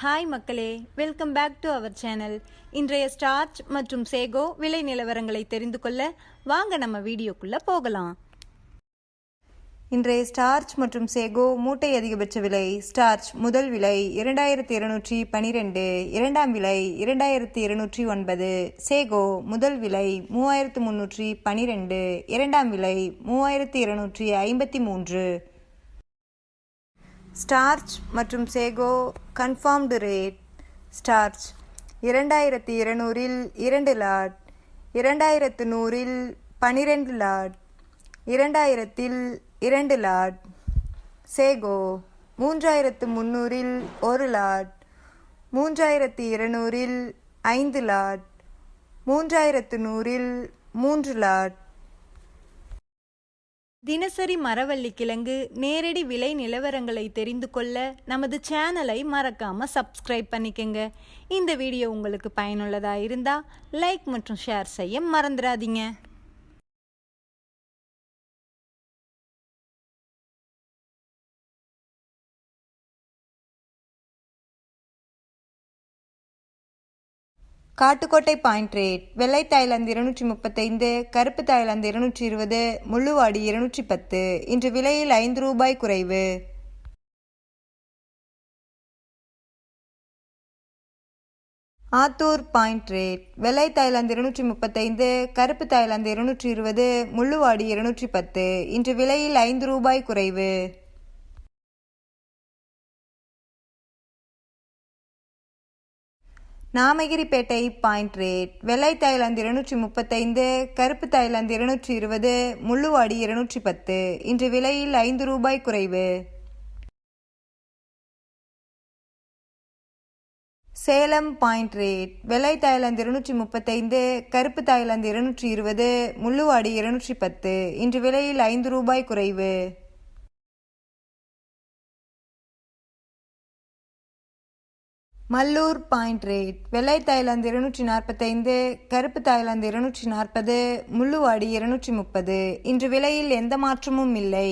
Hi மக்களே, welcome back to our channel. இன்றைய starch மற்றும் சேகோ விலை நிலவரங்களை தெரிந்து கொள்ள வாங்க நம்ம வீடியோக்குள்ள போகலாம். இன்றைய ஸ்டார்ச் மற்றும் சேகோ மூட்டை அதிகபட்ச விலை. ஸ்டார்ச் முதல் விலை 2212, இரண்டாம் விலை 2209. சேகோ முதல் விலை 3312, இரண்டாம் விலை 3253. ஸ்டார்ச் மற்றும் sago confirmed rate. Starch 2200 2 lot, 2100 12 lot, 2000 2 lot. Sago 3300 1 lot, 3200 5 lot, 3100 3 lot. தினசரி மரவள்ளி கிழங்கு நேரடி விலை நிலவரங்களை தெரிந்து கொள்ள நமது சேனலை மறக்காம சப்ஸ்கிரைப் பண்ணிக்கங்க. இந்த வீடியோ உங்களுக்கு பயனுள்ளதா இருந்தா லைக் மற்றும் ஷேர் செய்ய மறந்துடாதீங்க. Kattukottai point rate. வெள்ளை தாய்லாந்து 235, கருப்பு தாய்லாந்து 220, முள்ளுவாடி 210. இன்று விலையில் 5 ரூபாய் குறைவு. Attur point rate. வெள்ளை தாய்லாந்து 235, கருப்பு தாய்லாந்து 220, முள்ளுவாடி 210. இன்று விலையில் 5 ரூபாய் குறைவு. Namagiripettai point rate. வெள்ளை தாய்லாந்து 235, கருப்பு தாய்லாந்து 220, முள்ளுவாடி 210. இன்று விலையில் 5 ரூபாய் குறைவு. Salem point rate. வெள்ளை தாய்லாந்து 235, கருப்பு தாய்லாந்து 220, முள்ளுவாடி 210. இன்று விலையில் 5 ரூபாய் குறைவு. Mallur point rate. வெள்ளை தாய்லாந்து 245, கருப்பு தாய்லாந்து 240, முள்ளுவாடி 230. இன்று விலையில் எந்த மாற்றமும் இல்லை.